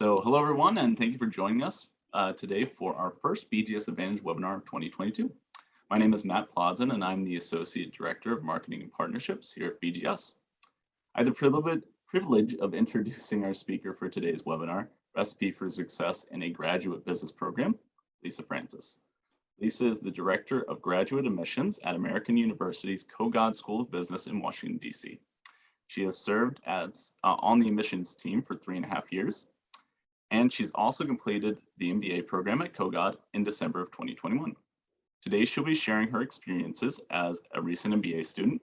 Hello everyone, and thank you for joining us today for our first BGS Advantage webinar of 2022. My name is Matt Plodzin, and I'm the Associate Director of Marketing and Partnerships here at BGS. I have the privilege of introducing our speaker for today's webinar, Recipe for Success in a Graduate Business Program, Lisa Francis. Lisa is the Director of Graduate Admissions at American University's Kogod School of Business in Washington, D.C. She has served as on the admissions team for 3.5 years. And she's also completed the MBA program at Kogod in December of 2021. Today, she'll be sharing her experiences as a recent MBA student,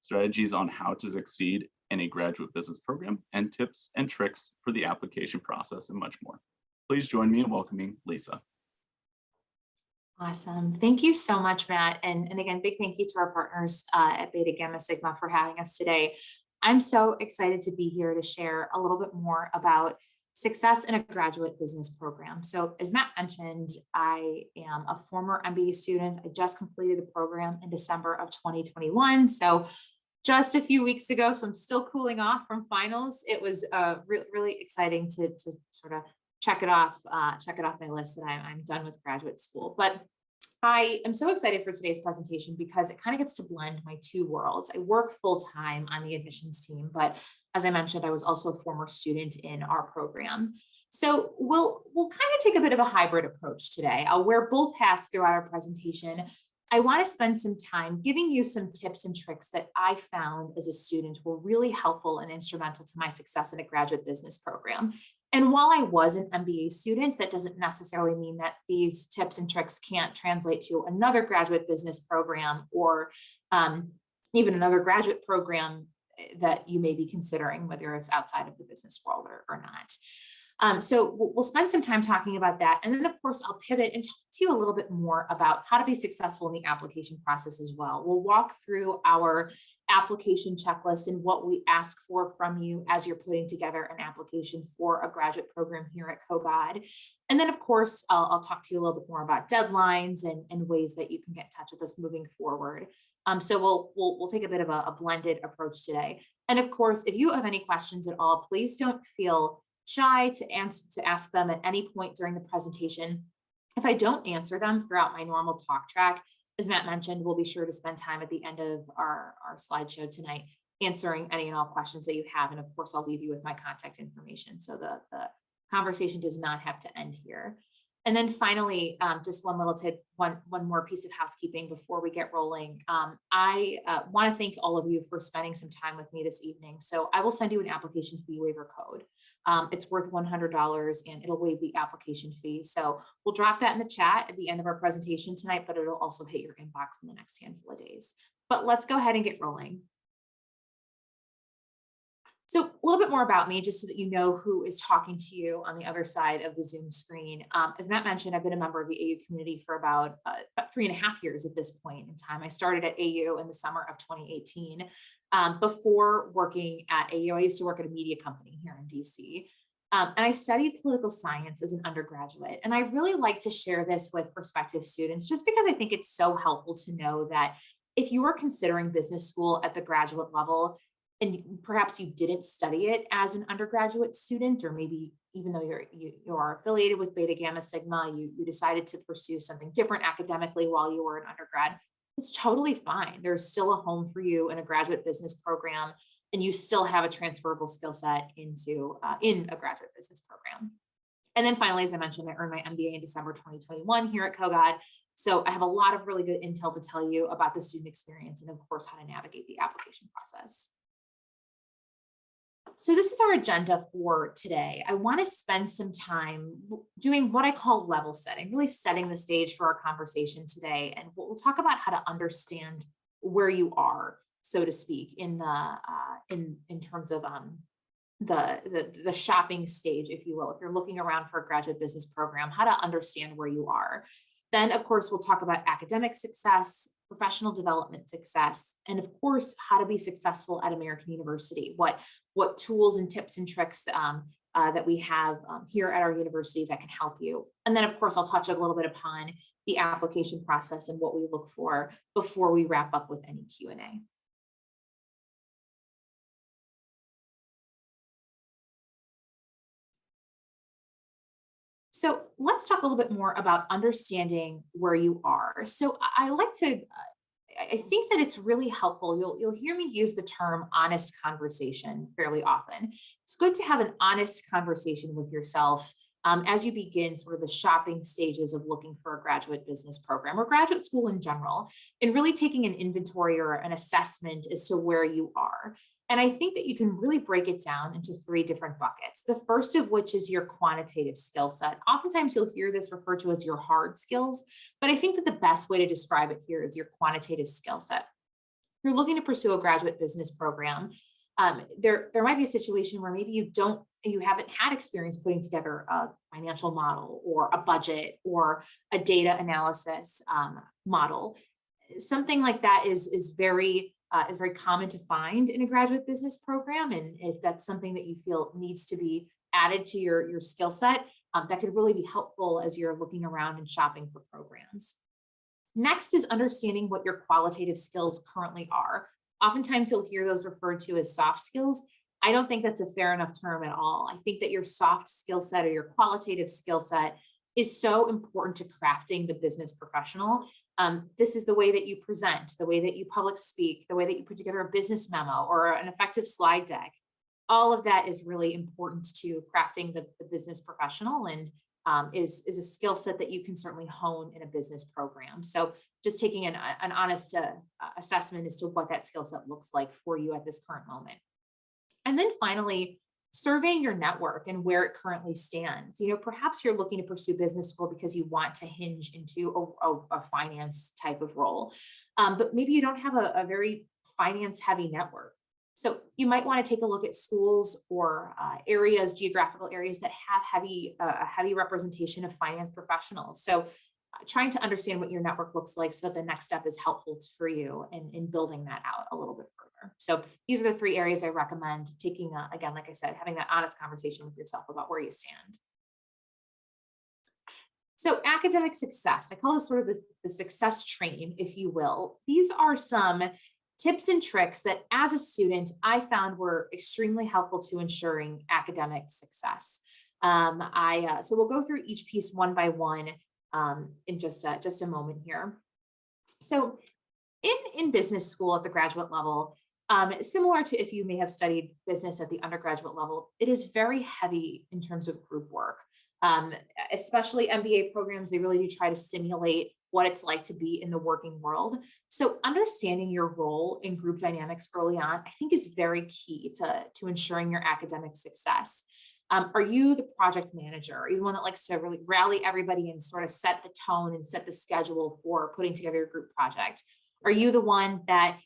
strategies on how to succeed in a graduate business program, and tips and tricks for the application process and much more. Please join me in welcoming Lisa. Awesome. Thank you so much, Matt. And again, big thank you to our partners at Beta Gamma Sigma for having us today. I'm so excited to be here to share a little bit more about success in a graduate business program. So as Matt mentioned, I am a former MBA student. I just completed the program in December of 2021. So just a few weeks ago, so I'm still cooling off from finals. It was really exciting to sort of check it off my list that I'm done with graduate school. But I am so excited for today's presentation because it kind of gets to blend my two worlds. I work full time on the admissions team, but as I mentioned, I was also a former student in our program. So we'll kind of take a bit of a hybrid approach today. I'll wear both hats throughout our presentation. I want to spend some time giving you some tips and tricks that I found as a student were really helpful and instrumental to my success in a graduate business program. And while I was an MBA student, that doesn't necessarily mean that these tips and tricks can't translate to another graduate business program or even another graduate program that you may be considering, whether it's outside of the business world or not. So we'll spend some time talking about that. And then of course, I'll pivot and talk to you a little bit more about how to be successful in the application process as well. We'll walk through our application checklist and what we ask for from you as you're putting together an application for a graduate program here at Kogod. And then of course, I'll talk to you a little bit more about deadlines and ways that you can get in touch with us moving forward. So we'll take a bit of a blended approach today. And of course, if you have any questions at all, please don't feel shy to ask them at any point during the presentation. If I don't answer them throughout my normal talk track, as Matt mentioned, we'll be sure to spend time at the end of our slideshow tonight answering any and all questions that you have. And of course, I'll leave you with my contact information so the conversation does not have to end here. And then finally, just one little tip, one more piece of housekeeping before we get rolling. I want to thank all of you for spending some time with me this evening. So I will send you an application fee waiver code. It's worth $100 and it'll waive the application fee. So we'll drop that in the chat at the end of our presentation tonight, but it'll also hit your inbox in the next handful of days. But let's go ahead and get rolling. So a little bit more about me, just so that you know who is talking to you on the other side of the Zoom screen. As Matt mentioned, I've been a member of the AU community for about 3.5 years at this point in time. I started at AU in the summer of 2018. Before working at AU, I used to work at a media company here in DC. And I studied political science as an undergraduate. And I really like to share this with prospective students, just because I think it's so helpful to know that if you are considering business school at the graduate level, and perhaps you didn't study it as an undergraduate student, or maybe even though you are affiliated with Beta Gamma Sigma, you decided to pursue something different academically while you were an undergrad, it's totally fine. There's still a home for you in a graduate business program, and you still have a transferable skill set into in a graduate business program. And then finally, as I mentioned, I earned my MBA in December 2021 here at Kogod. So I have a lot of really good intel to tell you about the student experience and of course, how to navigate the application process. So this is our agenda for today. I want to spend some time doing what I call level setting, really setting the stage for our conversation today. And we'll talk about how to understand where you are, so to speak, in the in terms of the shopping stage, if you will. If you're looking around for a graduate business program, how to understand where you are. Then, of course, we'll talk about academic success, professional development success, and of course, how to be successful at American University. What tools and tips and tricks that we have here at our university that can help you. And then, of course, I'll touch a little bit upon the application process and what we look for before we wrap up with any Q&A. So let's talk a little bit more about understanding where you are. So I like to, I think that it's really helpful. You'll hear me use the term honest conversation fairly often. It's good to have an honest conversation with yourself as you begin sort of the shopping stages of looking for a graduate business program or graduate school in general, and really taking an inventory or an assessment as to where you are. And I think that you can really break it down into three different buckets. The first of which is your quantitative skill set. Oftentimes you'll hear this referred to as your hard skills, but I think that the best way to describe it here is your quantitative skill set. You're looking to pursue a graduate business program. There might be a situation where maybe you haven't had experience putting together a financial model or a budget or a data analysis model. Something like that is very common to find in a graduate business program. And if that's something that you feel needs to be added to your skill set, that could really be helpful as you're looking around and shopping for programs. Next is understanding what your qualitative skills currently are. Oftentimes you'll hear those referred to as soft skills. I don't think that's a fair enough term at all. I think that your soft skill set or your qualitative skill set is so important to crafting the business professional. This is the way that you present, the way that you public speak, the way that you put together a business memo or an effective slide deck. All of that is really important to crafting the business professional, and is a skill set that you can certainly hone in a business program. So just taking an honest assessment as to what that skill set looks like for you at this current moment. And then finally, surveying your network and where it currently stands. Perhaps you're looking to pursue business school because you want to hinge into a finance type of role, but maybe you don't have a very finance heavy network. So you might want to take a look at schools or geographical areas that have heavy representation of finance professionals. So trying to understand what your network looks like so that the next step is helpful for you in building that out a little bit further. So these are the three areas I recommend taking, again, like I said, having that honest conversation with yourself about where you stand. So academic success, I call this sort of the success train, if you will. These are some tips and tricks that as a student, I found were extremely helpful to ensuring academic success. So we'll go through each piece one by one in just a moment here. So in business school at the graduate level, similar to if you may have studied business at the undergraduate level, it is very heavy in terms of group work. Especially MBA programs, they really do try to simulate what it's like to be in the working world. So understanding your role in group dynamics early on, I think is very key to ensuring your academic success. Are you the project manager? Are you the one that likes to really rally everybody and sort of set the tone and set the schedule for putting together your group project? Are you the one that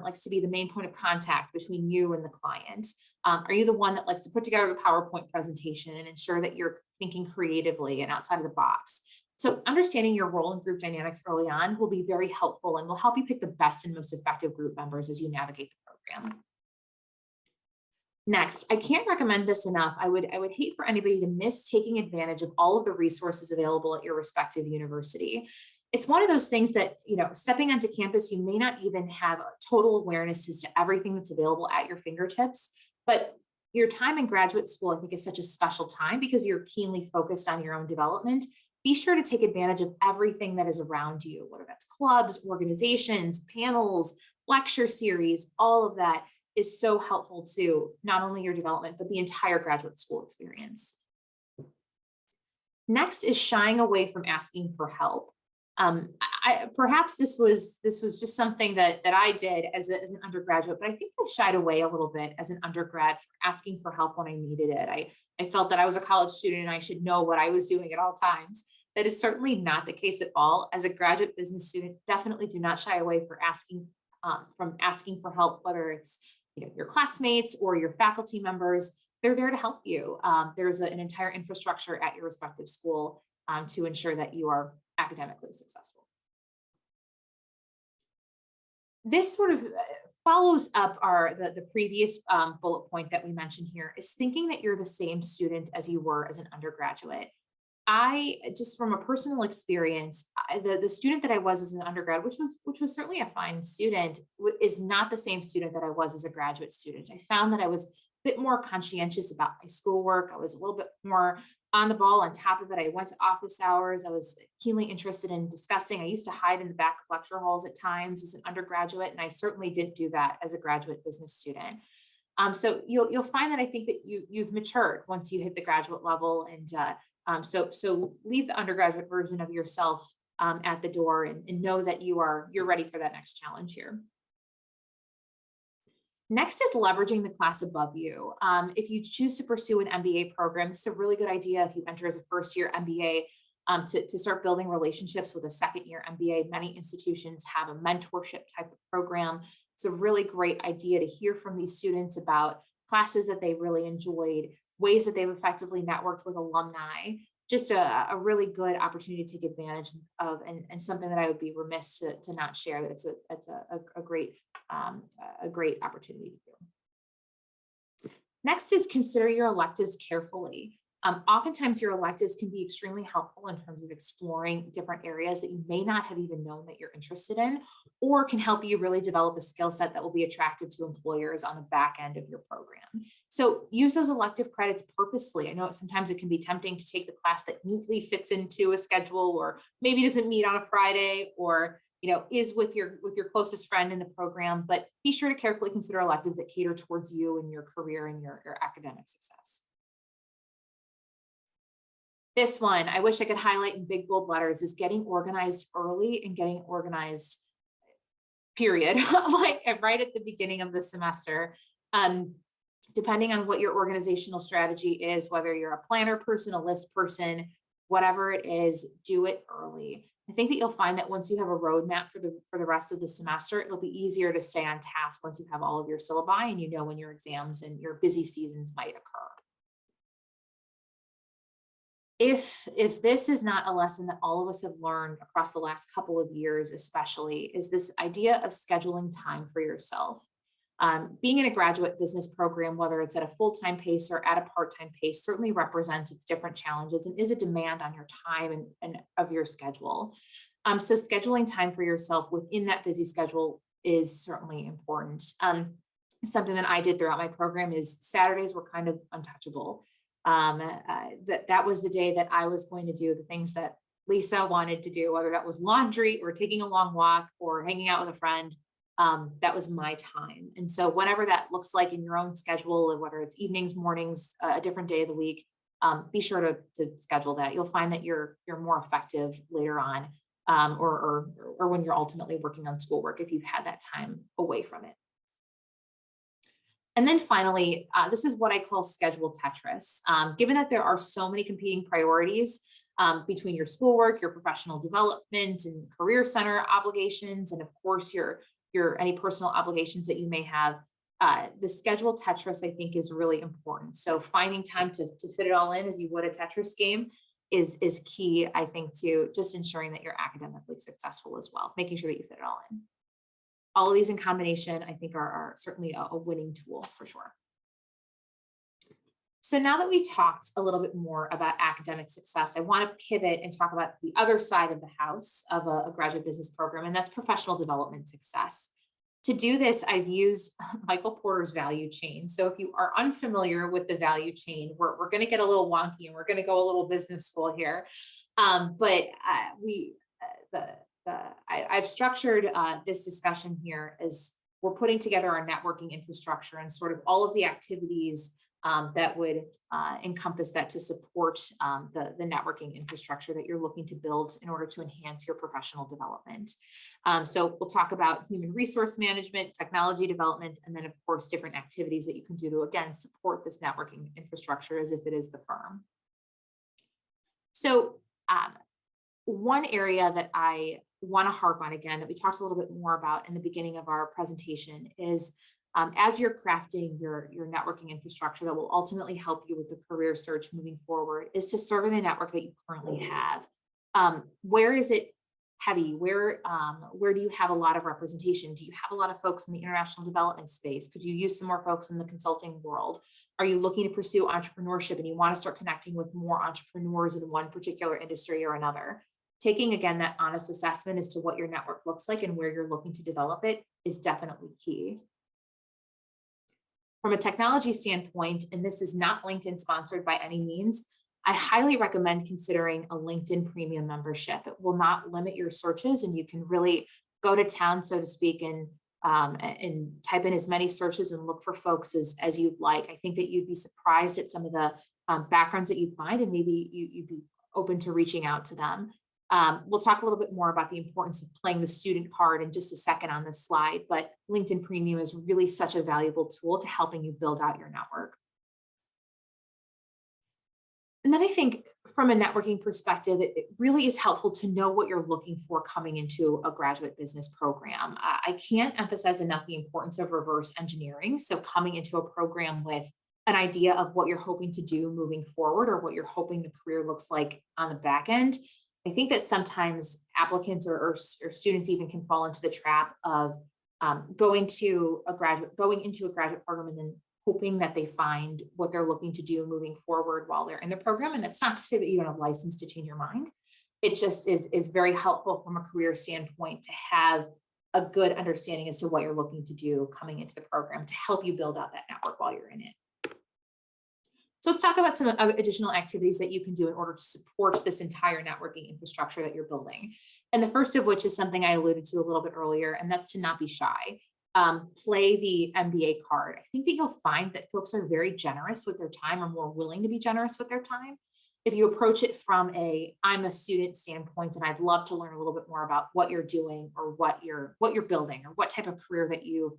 likes to be the main point of contact between you and the client? Are you the one that likes to put together a PowerPoint presentation and ensure that you're thinking creatively and outside of the box? So understanding your role in group dynamics early on will be very helpful and will help you pick the best and most effective group members as you navigate the program. Next, I can't recommend this enough. I would hate for anybody to miss taking advantage of all of the resources available at your respective university. It's one of those things that, stepping onto campus, you may not even have a total awareness as to everything that's available at your fingertips, but your time in graduate school, I think, is such a special time because you're keenly focused on your own development. Be sure to take advantage of everything that is around you, whether that's clubs, organizations, panels, lecture series. All of that is so helpful to not only your development, but the entire graduate school experience. Next is shying away from asking for help. Perhaps this was just something that I did as an undergraduate, but I think I shied away a little bit as an undergrad for asking for help when I needed it. I felt that I was a college student and I should know what I was doing at all times. That is certainly not the case at all. As a graduate business student, definitely do not shy away from asking for help, whether it's your classmates or your faculty members. They're there to help you. There's an entire infrastructure at your respective school to ensure that you are academically successful. This sort of follows up the previous bullet point that we mentioned here, is thinking that you're the same student as you were as an undergraduate. Just from a personal experience, the student that I was as an undergrad, which was certainly a fine student, is not the same student that I was as a graduate student. I found that I was a bit more conscientious about my schoolwork. I was a little bit more on the ball, on top of it. I went to office hours. I was keenly interested in discussing. I used to hide in the back of lecture halls at times as an undergraduate, and I certainly didn't do that as a graduate business student. So you'll find that I think that you've matured once you hit the graduate level, and so leave the undergraduate version of yourself at the door, and know that you're ready for that next challenge here. Next is leveraging the class above you. If you choose to pursue an MBA program, this is a really good idea if you enter as a first-year MBA to start building relationships with a second-year MBA. Many institutions have a mentorship type of program. It's a really great idea to hear from these students about classes that they really enjoyed, ways that they've effectively networked with alumni. Just a really good opportunity to take advantage of, and something that I would be remiss to not share. That's a great opportunity to do. Next is consider your electives carefully. Oftentimes your electives can be extremely helpful in terms of exploring different areas that you may not have even known that you're interested in, or can help you really develop a skill set that will be attractive to employers on the back end of your program. So use those elective credits purposely. I know sometimes it can be tempting to take the class that neatly fits into a schedule, or maybe doesn't meet on a Friday, or is with your closest friend in the program, but be sure to carefully consider electives that cater towards you and your career and your academic success. This one, I wish I could highlight in big bold letters, is getting organized early and getting organized, period, like right at the beginning of the semester. Depending on what your organizational strategy is, whether you're a planner person, a list person, whatever it is, do it early. I think that you'll find that once you have a roadmap for the rest of the semester, it'll be easier to stay on task once you have all of your syllabi and you know when your exams and your busy seasons might occur. If this is not a lesson that all of us have learned across the last couple of years, especially, is this idea of scheduling time for yourself. Being in a graduate business program, whether it's at a full-time pace or at a part-time pace, certainly represents its different challenges and is a demand on your time and of your schedule. So scheduling time for yourself within that busy schedule is certainly important. Something that I did throughout my program is Saturdays were kind of untouchable. That was the day that I was going to do the things that Lisa wanted to do, whether that was laundry or taking a long walk or hanging out with a friend. That was my time. And so whatever that looks like in your own schedule, or whether it's evenings, mornings, a different day of the week, be sure to schedule that. You'll find that you're more effective later on, or when you're ultimately working on schoolwork, if you've had that time away from it. And then finally, this is what I call schedule Tetris. Given that there are so many competing priorities between your schoolwork, your professional development and career center obligations, and of course your any personal obligations that you may have, the schedule Tetris, I think, is really important. So finding time to fit it all in as you would a Tetris game is key, I think, to just ensuring that you're academically successful as well, making sure that you fit it all in. All of these in combination, I think, are certainly a winning tool for sure. So now that we talked a little bit more about academic success, I want to pivot and talk about the other side of the house of a graduate business program, and that's professional development success. To do this, I've used Michael Porter's value chain. So if you are unfamiliar with the value chain, we're going to get a little wonky and we're going to go a little business school here. I've structured this discussion here as we're putting together our networking infrastructure and sort of all of the activities that would encompass that to support the networking infrastructure that you're looking to build in order to enhance your professional development. So we'll talk about human resource management, technology development, and then of course different activities that you can do to, again, support this networking infrastructure as if it is the firm. So one area that I want to harp on again, that we talked a little bit more about in the beginning of our presentation, is as you're crafting your networking infrastructure that will ultimately help you with the career search moving forward, is to survey the network that you currently have. Where is it heavy? Where do you have a lot of representation? Do you have a lot of folks in the international development space? Could you use some more folks in the consulting world? Are you looking to pursue entrepreneurship and you want to start connecting with more entrepreneurs in one particular industry or another? Taking, again, that honest assessment as to what your network looks like and where you're looking to develop it is definitely key. From a technology standpoint, and this is not LinkedIn sponsored by any means, I highly recommend considering a LinkedIn Premium membership. It will not limit your searches, and you can really go to town, so to speak, and type in as many searches and look for folks as you'd like. I think that you'd be surprised at some of the backgrounds that you'd find, and maybe you'd be open to reaching out to them. We'll talk a little bit more about the importance of playing the student card in just a second on this slide, but LinkedIn Premium is really such a valuable tool to helping you build out your network. And then I think from a networking perspective, it really is helpful to know what you're looking for coming into a graduate business program. I can't emphasize enough the importance of reverse engineering. So coming into a program with an idea of what you're hoping to do moving forward or what you're hoping the career looks like on the back end. I think that sometimes applicants or students even can fall into the trap of going into a graduate program and then hoping that they find what they're looking to do moving forward while they're in the program. And that's not to say that you don't have license to change your mind. It just is very helpful from a career standpoint to have a good understanding as to what you're looking to do coming into the program to help you build out that network while you're in it. So let's talk about some additional activities that you can do in order to support this entire networking infrastructure that you're building. And the first of which is something I alluded to a little bit earlier, and that's to not be shy. Play the MBA card. I think that you'll find that folks are very generous with their time or more willing to be generous with their time. If you approach it from I'm a student standpoint and I'd love to learn a little bit more about what you're doing or what you're building or what type of career that you've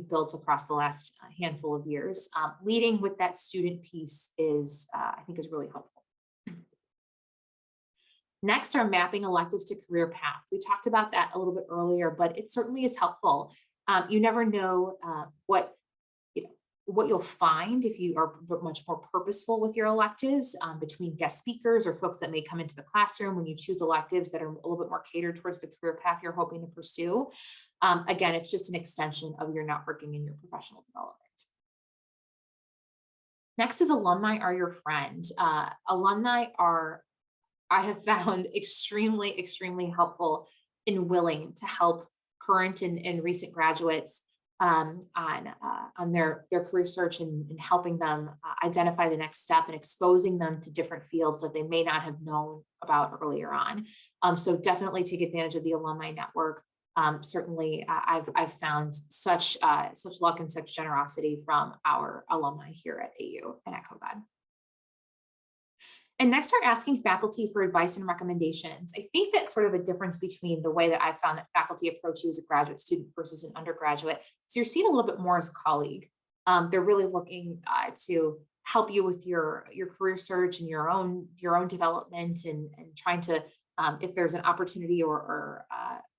built across the last handful of years. Leading with that student piece is, I think, is really helpful. Next are mapping electives to career paths. We talked about that a little bit earlier, but it certainly is helpful. You never know what you'll find if you are much more purposeful with your electives between guest speakers or folks that may come into the classroom when you choose electives that are a little bit more catered towards the career path you're hoping to pursue. Again, it's just an extension of your networking and your professional development. Next is alumni are your friend. Alumni are, I have found, extremely, extremely helpful and willing to help current and recent graduates on their career search and helping them identify the next step and exposing them to different fields that they may not have known about earlier on. So definitely take advantage of the alumni network. Certainly, I've found such luck and such generosity from our alumni here at AU and at Kogod. And next are asking faculty for advice and recommendations. I think that's sort of a difference between the way that I've found that faculty approach you as a graduate student versus an undergraduate. So you're seen a little bit more as a colleague. They're really looking to help you with your career search and your own development and trying to, if there's an opportunity or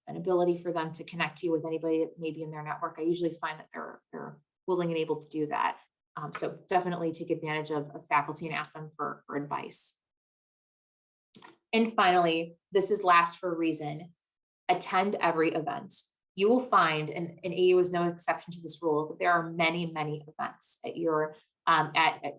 an ability for them to connect you with anybody that may be in their network, I usually find that they're willing and able to do that. So definitely take advantage of faculty and ask them for advice. And finally, this is last for a reason, attend every event. You will find, and AU is no exception to this rule, that there are many, many events at your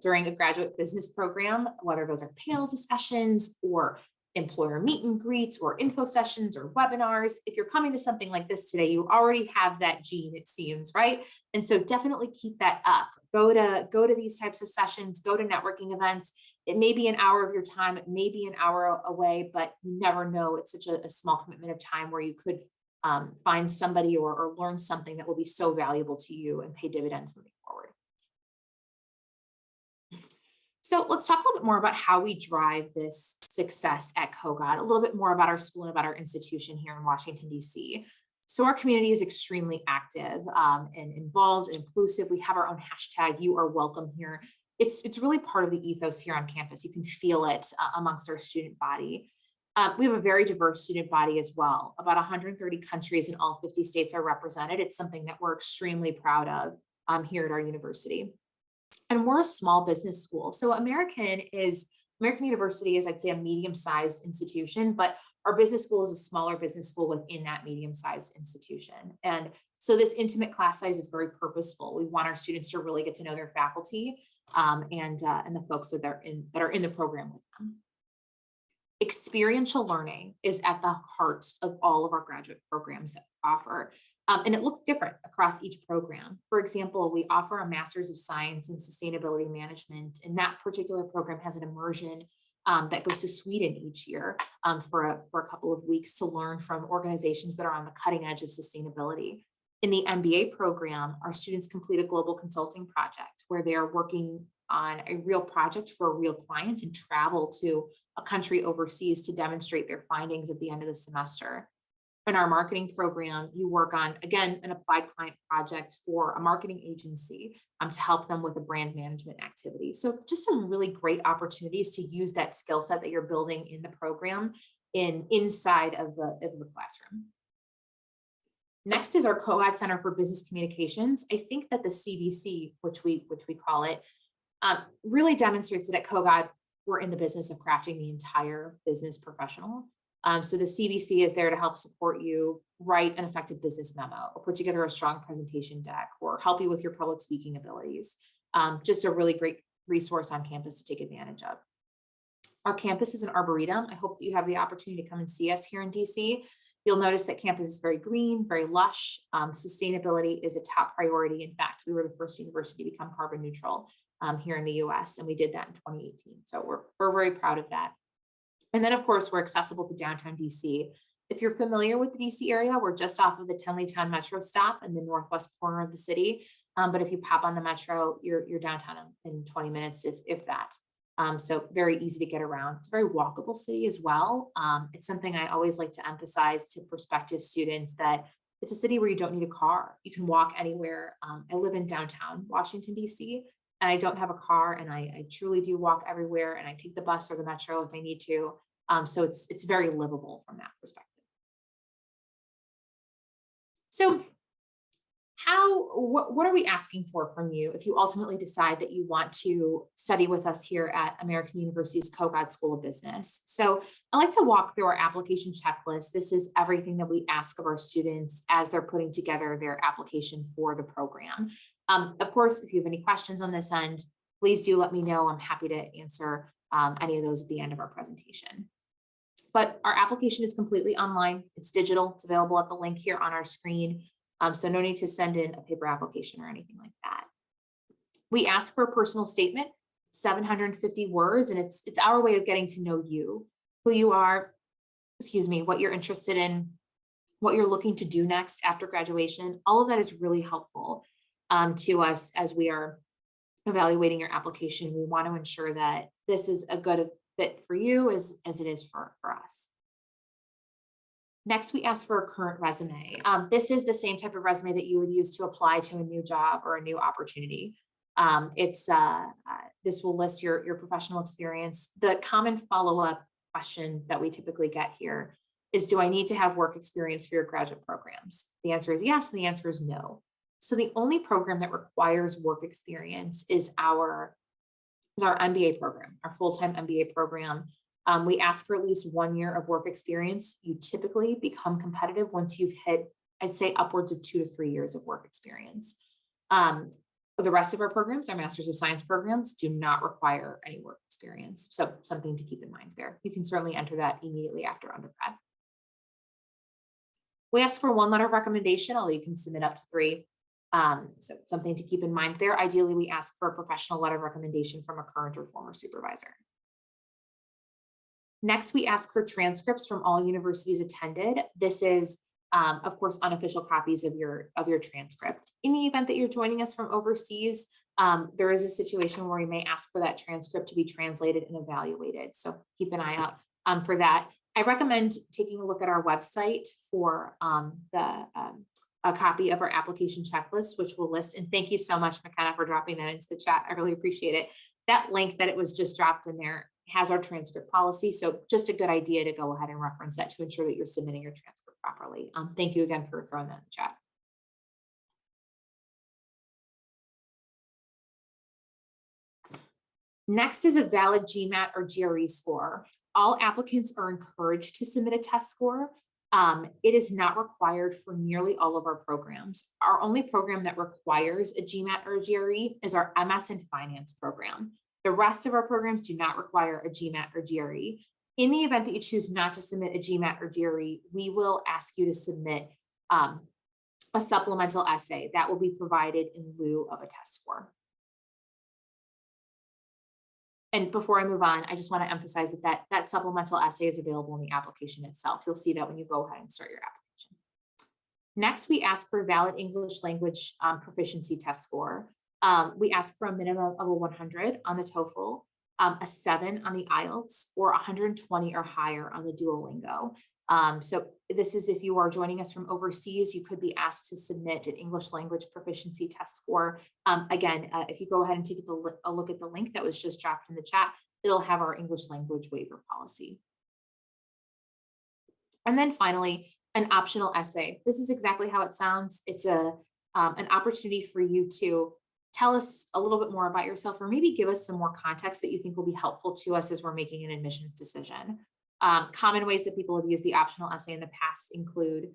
during a graduate business program, whether those are panel discussions or employer meet and greets or info sessions or webinars. If you're coming to something like this today, you already have that gene, it seems, right? And so definitely keep that up. Go to these types of sessions, go to networking events. It may be an hour of your time, it may be an hour away, but you never know. It's such a small commitment of time where you could find somebody or learn something that will be so valuable to you and pay dividends moving forward. So let's talk a little bit more about how we drive this success at Kogod, a little bit more about our school and about our institution here in Washington, D.C. So our community is extremely active and involved and inclusive. We have our own hashtag, You Are Welcome here. It's really part of the ethos here on campus. You can feel it amongst our student body. We have a very diverse student body as well. About 130 countries in all 50 states are represented. It's something that we're extremely proud of here at our university. And we're a small business school. So American University is, I'd say, a medium-sized institution, but our business school is a smaller business school within that medium-sized institution. And so this intimate class size is very purposeful. We want our students to really get to know their faculty and the folks that are in the program with them. Experiential learning is at the heart of all of our graduate programs that we offer. And it looks different across each program. For example, we offer a Master's of Science in Sustainability Management, and that particular program has an immersion that goes to Sweden each year for a couple of weeks to learn from organizations that are on the cutting edge of sustainability. In the MBA program, our students complete a global consulting project where they are working on a real project for a real client and travel to a country overseas to demonstrate their findings at the end of the semester. In our marketing program, you work on, again, an applied client project for a marketing agency to help them with a brand management activity. So just some really great opportunities to use that skill set that you're building in the program inside of the classroom. Next is our COGAD Center for Business Communications. I think that the CBC, which we call it, really demonstrates that at COGAD, we're in the business of crafting the entire business professional. So the CBC is there to help support you write an effective business memo, or put together a strong presentation deck, or help you with your public speaking abilities. Just a really great resource on campus to take advantage of. Our campus is an arboretum. I hope that you have the opportunity to come and see us here in DC. You'll notice that campus is very green, very lush. Sustainability is a top priority. In fact, we were the first university to become carbon neutral here in the US, and we did that in 2018. So we're very proud of that. And then, of course, we're accessible to downtown DC. If you're familiar with the DC area, we're just off of the Tenleytown Metro stop in the northwest corner of the city. But if you pop on the Metro, you're downtown in 20 minutes, if that. So very easy to get around. It's a very walkable city as well. It's something I always like to emphasize to prospective students, that it's a city where you don't need a car. You can walk anywhere. I live in downtown Washington, DC, and I don't have a car, and I truly do walk everywhere, and I take the bus or the Metro if I need to. So it's very livable from that perspective. So what are we asking for from you if you ultimately decide that you want to study with us here at American University's COGAD School of Business? So I like to walk through our application checklist. This is everything that we ask of our students as they're putting together their application for the program. Of course, if you have any questions on this end, please do let me know. I'm happy to answer any of those at the end of our presentation. But our application is completely online. It's digital. It's available at the link here on our screen. So no need to send in a paper application or anything like that. We ask for a personal statement, 750 words, and it's our way of getting to know you, who you are, what you're interested in, what you're looking to do next after graduation. All of that is really helpful to us as we are evaluating your application. We want to ensure that this is a good fit for you as it is for us. Next, we ask for a current resume. This is the same type of resume that you would use to apply to a new job or a new opportunity. This will list your professional experience. The common follow-up question that we typically get here is, do I need to have work experience for your graduate programs? The answer is yes, and the answer is no. So the only program that requires work experience is our MBA program, our full-time MBA program. We ask for at least 1 year of work experience. You typically become competitive once you've hit, I'd say, upwards of 2 to 3 years of work experience. The rest of our programs, our Masters of Science programs, do not require any work experience. So something to keep in mind there. You can certainly enter that immediately after undergrad. We ask for 1 letter of recommendation, although you can submit up to 3. So something to keep in mind there. Ideally, we ask for a professional letter of recommendation from a current or former supervisor. Next, we ask for transcripts from all universities attended. This is, of course, unofficial copies of your transcript. In the event that you're joining us from overseas, there is a situation where we may ask for that transcript to be translated and evaluated. So keep an eye out for that. I recommend taking a look at our website for a copy of our application checklist, which will list, and thank you so much, McKenna, for dropping that into the chat. I really appreciate it. That link that it was just dropped in there has our transcript policy. So just a good idea to go ahead and reference that to ensure that you're submitting your transcript properly. Thank you again for throwing that in the chat. Next is a valid GMAT or GRE score. All applicants are encouraged to submit a test score. It is not required for nearly all of our programs. Our only program that requires a GMAT or a GRE is our MS in Finance program. The rest of our programs do not require a GMAT or GRE. In the event that you choose not to submit a GMAT or GRE, we will ask you to submit a a supplemental essay that will be provided in lieu of a test score. And before I move on, I just want to emphasize that supplemental essay is available in the application itself. You'll see that when you go ahead and start your application. Next, we ask for valid English language proficiency test score. We ask for a minimum of a 100 on the TOEFL, a 7 on the IELTS, or 120 or higher on the Duolingo. So this is if you are joining us from overseas, you could be asked to submit an English language proficiency test score. Again, if you go ahead and take a look at the link that was just dropped in the chat, it'll have our English language waiver policy. And then finally, an optional essay. This is exactly how it sounds. It's an opportunity for you to tell us a little bit more about yourself, or maybe give us some more context that you think will be helpful to us as we're making an admissions decision. Common ways that people have used the optional essay in the past include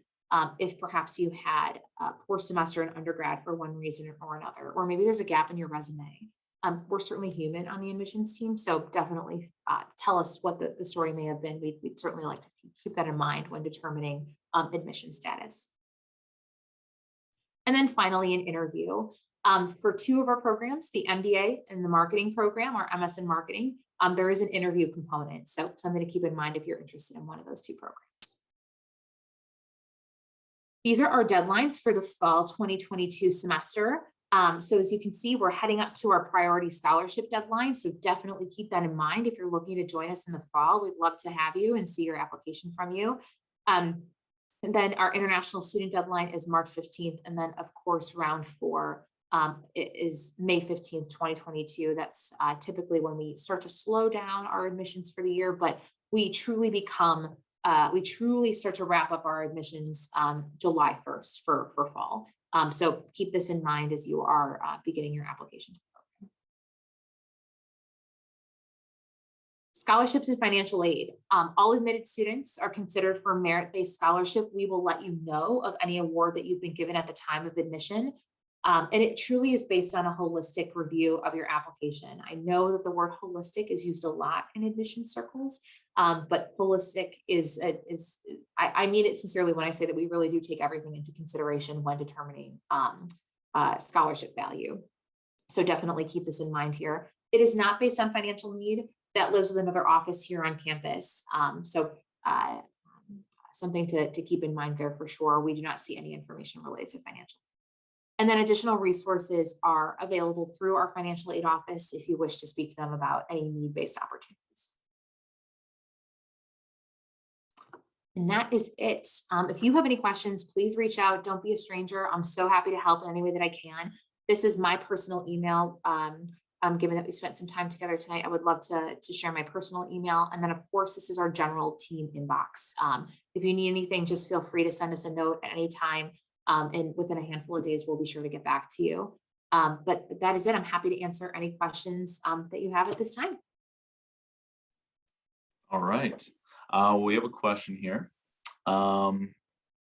if perhaps you had a poor semester in undergrad for one reason or another, or maybe there's a gap in your resume. We're certainly human on the admissions team, so definitely tell us what the story may have been. We'd certainly like to keep that in mind when determining admission status. And then finally, an interview. For 2 of our programs, the MBA and the marketing program, or MS in marketing, there is an interview component. So something to keep in mind if you're interested in one of those 2 programs. These are our deadlines for the fall 2022 semester. So as you can see, we're heading up to our priority scholarship deadline. So definitely keep that in mind. If you're looking to join us in the fall, we'd love to have you and see your application from you. And then our international student deadline is March 15th. And then of course, round 4 it is May 15th, 2022. That's typically when we start to slow down our admissions for the year, but we truly start to wrap up our admissions July 1st for fall. So keep this in mind as you are beginning your application. Scholarships and financial aid. All admitted students are considered for merit-based scholarship. We will let you know of any award that you've been given at the time of admission. And it truly is based on a holistic review of your application. I know that the word holistic is used a lot in admission circles, but holistic I mean it sincerely when I say that we really do take everything into consideration when determining scholarship value. So definitely keep this in mind here. It is not based on financial need. That lives with another office here on campus. Something to keep in mind there for sure. We do not see any information related to financial. And then additional resources are available through our financial aid office if you wish to speak to them about any need-based opportunities. And that is it. If you have any questions, please reach out. Don't be a stranger. I'm so happy to help in any way that I can. This is my personal email. Given that we spent some time together tonight, I would love to share my personal email. And then of course, this is our general team inbox. If you need anything, just feel free to send us a note at any time. And within a handful of days, we'll be sure to get back to you. But that is it. I'm happy to answer any questions that you have at this time. All right. We have a question here.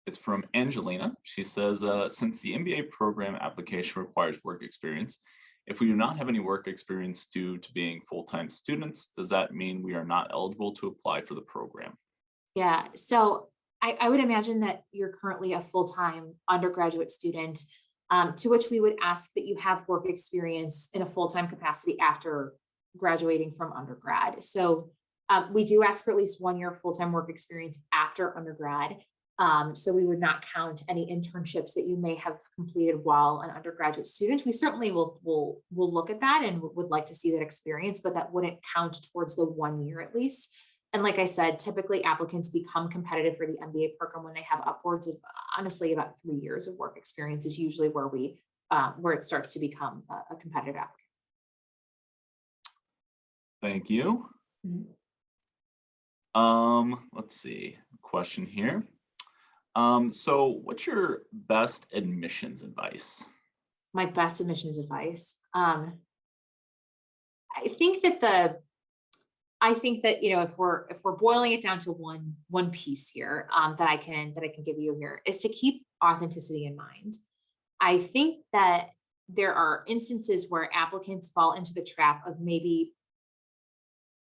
It's from Angelina. She says, since the MBA program application requires work experience, if we do not have any work experience due to being full-time students, does that mean we are not eligible to apply for the program? Yeah, so I would imagine that you're currently a full-time undergraduate student, to which we would ask that you have work experience in a full-time capacity after graduating from undergrad. So we do ask for at least 1 year full-time work experience after undergrad. So we would not count any internships that you may have completed while an undergraduate student. We certainly will look at that and would like to see that experience, but that wouldn't count towards the 1 year at least. And like I said, typically applicants become competitive for the MBA program when they have upwards of, honestly, about 3 years of work experience is usually where it starts to become a competitive applicant. Thank you. Let's see, question here. So what's your best admissions advice? My best admissions advice. I think that if we're boiling it down to one piece here that I can give you here is to keep authenticity in mind. I think that there are instances where applicants fall into the trap of maybe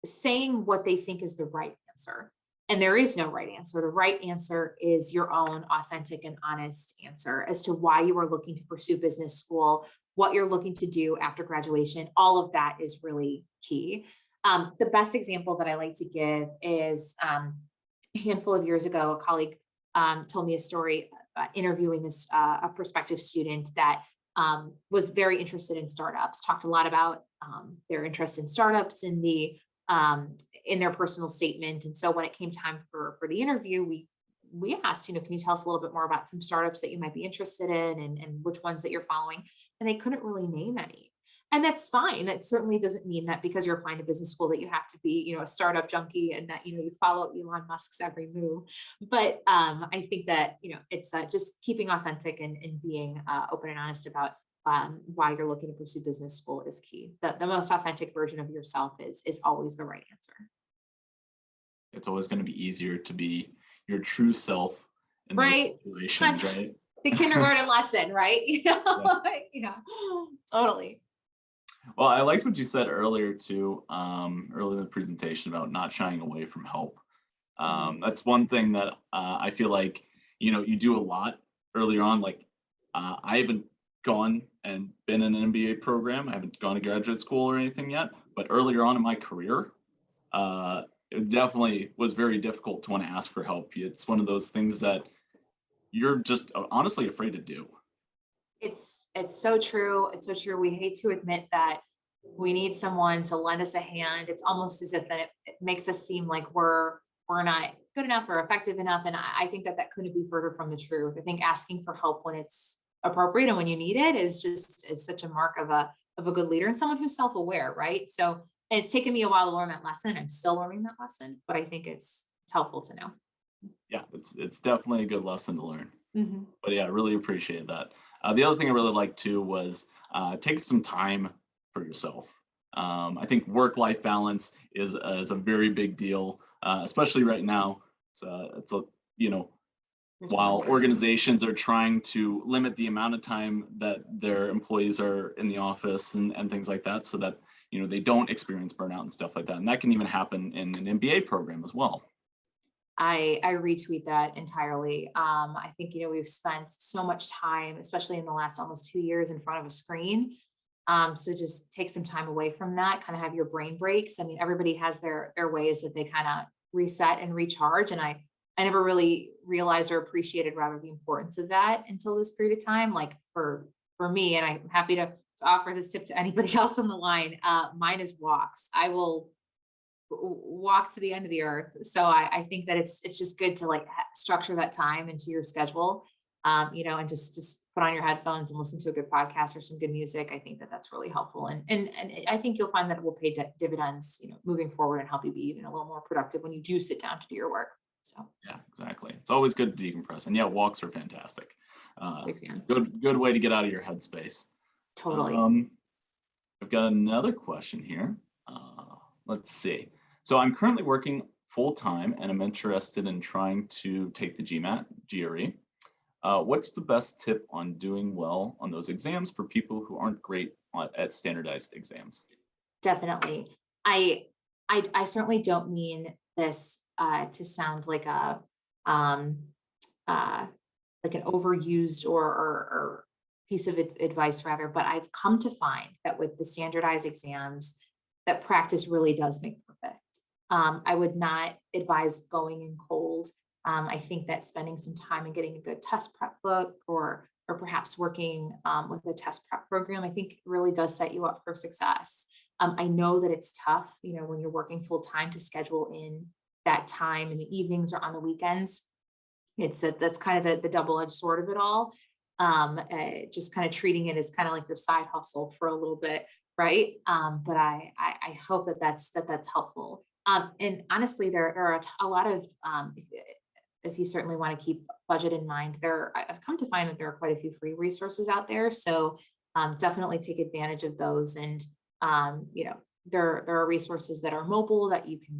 saying what they think is the right answer. And there is no right answer. The right answer is your own authentic and honest answer as to why you are looking to pursue business school, what you're looking to do after graduation. All of that is really key. The best example that I like to give is a handful of years ago, a colleague told me a story interviewing a prospective student that was very interested in startups, talked a lot about their interest in startups in their personal statement. And so when it came time for the interview, we asked, can you tell us a little bit more about some startups that you might be interested in and which ones that you're following? And they couldn't really name any. And that's fine. It certainly doesn't mean that because you're applying to business school that you have to be, a startup junkie and that, you follow Elon Musk's every move. But I think that, it's just keeping authentic and being open and honest about why you're looking to pursue business school is key. The most authentic version of yourself is always the right answer. It's always going to be easier to be your true self in those Right. situations, right? The kindergarten lesson, right? Yeah, totally. Well, I liked what you said earlier too, earlier in the presentation about not shying away from help. That's one thing that I feel like, you do a lot earlier on. Like I haven't gone and been in an MBA program. I haven't gone to graduate school or anything yet, but earlier on in my career, it definitely was very difficult to want to ask for help. It's one of those things that you're just honestly afraid to do. It's so true. It's so true. We hate to admit that we need someone to lend us a hand. It's almost as if it makes us seem like we're not good enough or effective enough. And I think that couldn't be further from the truth. I think asking for help when it's appropriate and when you need it is such a mark of a good leader and someone who's self-aware, right? So it's taken me a while to learn that lesson. I'm still learning that lesson, but I think it's helpful to know. Yeah, it's definitely a good lesson to learn. Mhm. But yeah, I really appreciate that. The other thing I really liked too was take some time for yourself. I think work-life balance is a very big deal, especially right now. It's a while organizations are trying to limit the amount of time that their employees are in the office and things like that, so that they don't experience burnout and stuff like that. And that can even happen in an MBA program as well. I retweet that entirely. I think, we've spent so much time, especially in the last almost 2 years in front of a screen. So just take some time away from that, kind of have your brain breaks. I mean, everybody has their ways that they kind of reset and recharge. And I never really realized or appreciated rather the importance of that until this period of time. Like for me, and I'm happy to offer this tip to anybody else on the line. Mine is walks. I will walk to the end of the earth. So I think that it's just good to like structure that time into your schedule, and just put on your headphones and listen to a good podcast or some good music. I think that that's really helpful. And I think you'll find that it will pay dividends, moving forward and help you be even a little more productive when you do sit down to do your work. So Yeah, exactly. It's always good to decompress. And yeah, walks are fantastic. big fan. Good way to get out of your headspace. Totally. I've got another question here. Let's see. So I'm currently working full time and I'm interested in trying to take the GMAT, GRE. What's the best tip on doing well on those exams for people who aren't great at standardized exams? Definitely. I certainly don't mean this to sound like um, like an overused or piece of advice rather, but I've come to find that with the standardized exams, that practice really does make perfect. I would not advise going in cold. I think that spending some time and getting a good test prep book or perhaps working with a test prep program, I think really does set you up for success. I know that it's tough, when you're working full time to schedule in that time in the evenings or on the weekends. That's kind of the double-edged sword of it all. Just kind of treating it as kind of like your side hustle for a little bit, right? But I hope that's helpful. And honestly, there are a lot of if you certainly want to keep budget in mind, I've come to find that there are quite a few free resources out there. So definitely take advantage of those. And there are resources that are mobile that you can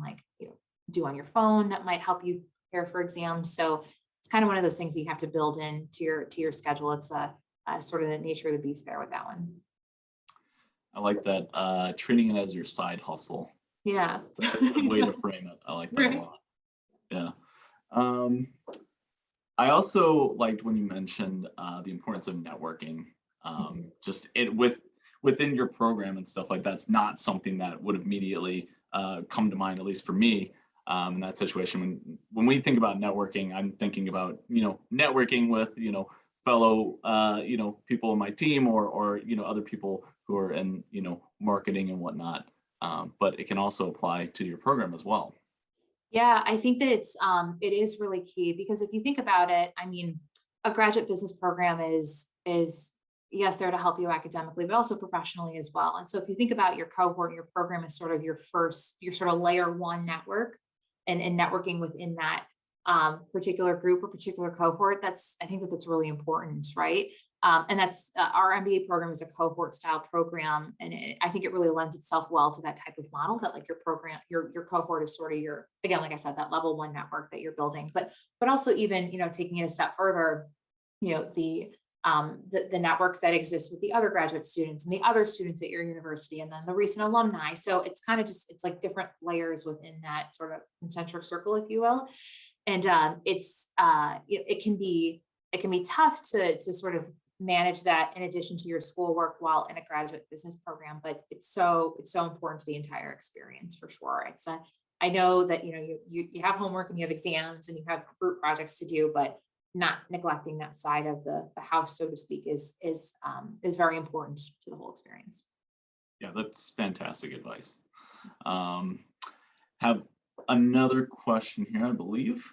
do on your phone that might help you prepare for exams. So it's kind of one of those things you have to build into your schedule. It's a sort of the nature of the beast there with that one. I like that, treating it as your side hustle. Yeah. It's a good way to frame it. I like that a lot. Yeah. Um, I also liked when you mentioned the importance of networking. Mhm. Just it within your program and stuff like that's not something that would immediately come to mind, at least for me, in that situation. When we think about networking, I'm thinking about networking with fellow people in my team or other people who are in marketing and whatnot. But it can also apply to your program as well. Yeah, I think that it is really key because if you think about it, I mean, a graduate business program is yes, there to help you academically, but also professionally as well. And so if you think about your cohort, your program is sort of your sort of layer one network and networking within that particular group or particular cohort, I think that that's really important, right? And that's our MBA program is a cohort style program, and I think it really lends itself well to that type of model. That like your program, your cohort is sort of your again, like I said, that level one network that you're building. But also even taking it a step further, the network that exists with the other graduate students and the other students at your university, and then the recent alumni. So it's kind of just it's like different layers within that sort of concentric circle, if you will. And it can be tough to sort of manage that in addition to your schoolwork while in a graduate business program, but it's so important to the entire experience for sure. I know that you have homework and you have exams and you have group projects to do, but not neglecting that side of the house, so to speak, is very important to the whole experience. Yeah, that's fantastic advice. Um, have another question here, I believe.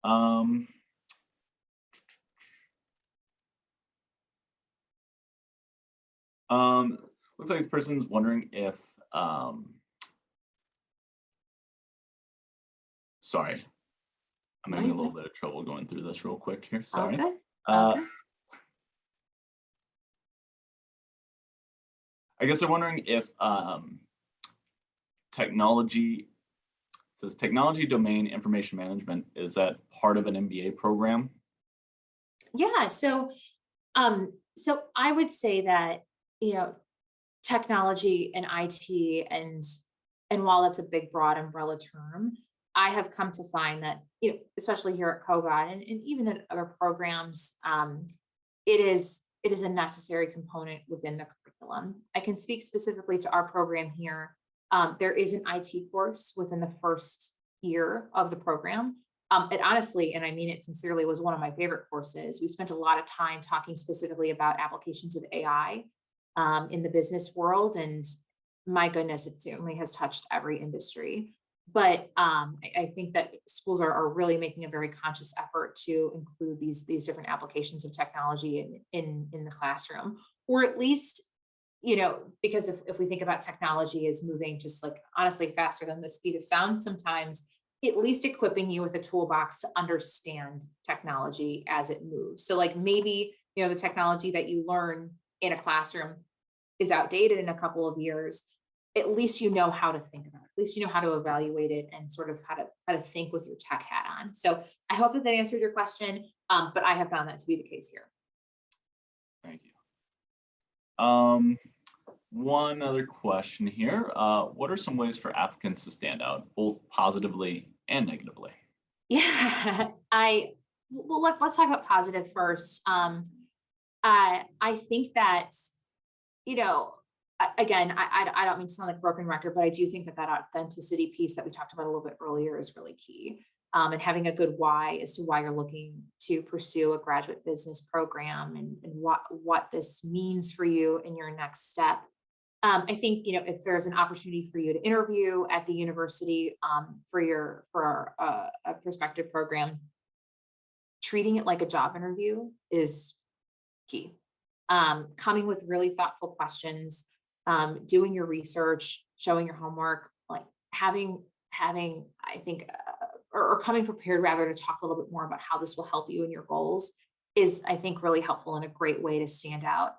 Um, um, looks like this person's wondering if, sorry, I'm No, having you're a little fine. bit of trouble going through this real quick here. All Sorry. good. All Uh, good. I guess they're wondering if technology says technology domain information management is that part of an MBA program? Yeah. So I would say that, you know, technology and IT and while it's a big broad umbrella term, I have come to find that, especially here at Kogot and even in other programs, it is a necessary component within the curriculum. I can speak specifically to our program here. There is an IT course within the first year of the program. It honestly, and I mean it sincerely, was one of my favorite courses. We spent a lot of time talking specifically about applications of AI in the business world, and my goodness, it certainly has touched every industry. But I think that schools are really making a very conscious effort to include these different applications of technology in the classroom, or at least, because if we think about technology as moving just like honestly faster than the speed of sound sometimes, at least equipping you with a toolbox to understand technology as it moves. So like maybe, the technology that you learn in a classroom is outdated in a couple of years, at least you know how to think about it. At least you know how to evaluate it and sort of how to think with your tech hat on. So I hope that answered your question. But I have found that to be the case here. Thank you. One other question here. What are some ways for applicants to stand out, both positively and negatively? Yeah, let's talk about positive first. I think that you know, again, I don't mean to sound like a broken record, but I do think that that authenticity piece that we talked about a little bit earlier is really key. And having a good why as to why you're looking to pursue a graduate business program and what this means for you in your next step. I think if there's an opportunity for you to interview at the university for a prospective program, treating it like a job interview is key. Coming with really thoughtful questions, doing your research, showing your homework, like having I think or coming prepared rather to talk a little bit more about how this will help you in your goals is I think really helpful and a great way to stand out.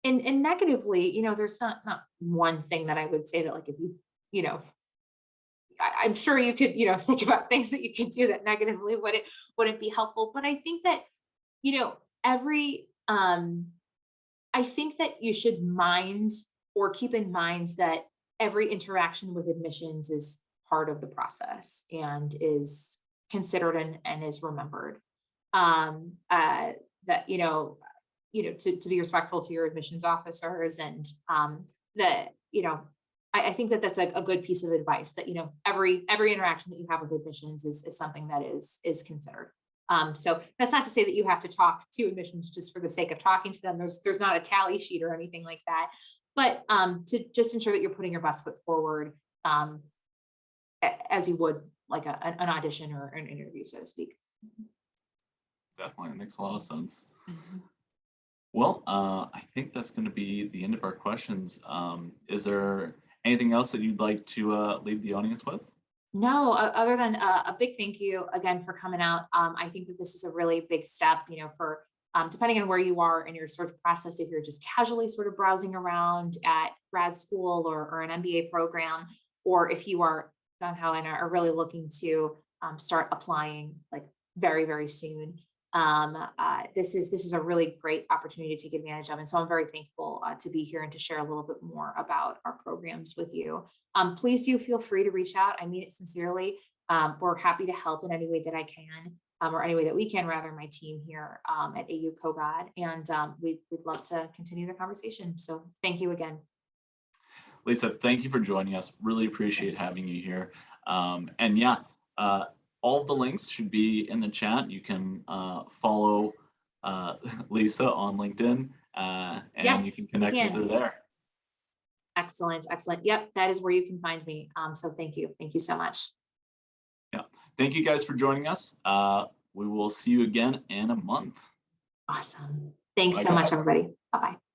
And negatively, there's not one thing that I would say that like if you know I'm sure you could think about things that you could do that negatively wouldn't be helpful. But I think that you know every I think that you should mind or keep in mind that every interaction with admissions is part of the process and is considered and is remembered. That, to be respectful to your admissions officers and, that, I think that that's a good piece of advice that, every interaction that you have with admissions is something that is considered. So that's not to say that you have to talk to admissions just for the sake of talking to them. There's not a tally sheet or anything like that, but to just ensure that you're putting your best foot forward, as you would like an audition or an interview, so to speak. Definitely, it makes a lot of sense. Well, I think that's going to be the end of our questions. Is there anything else that you'd like to leave the audience with? No, other than a big thank you again for coming out. I think that this is a really big step, for depending on where you are in your sort of process, if you're just casually sort of browsing around at grad school or an MBA program, or if you are gung ho and are really looking to start applying like very, very soon. This is a really great opportunity to take advantage of. And so I'm very thankful to be here and to share a little bit more about our programs with you. Please do feel free to reach out. I mean it sincerely. We're happy to help in any way that I can, or any way that we can, rather, my team here at AU Kogod. And we'd love to continue the conversation. So thank you again. Lisa, thank you for joining us. Really appreciate having you here. And yeah, all of the links should be in the chat. You can follow Lisa on LinkedIn, and Yes, you can connect with her there. Excellent. Excellent. Yep. That is where you can find me. So thank you. Thank you so much. Yeah. Thank you guys for joining us. We will see you again in a month. Awesome. Thanks Bye, so much, guys. everybody. Bye-bye.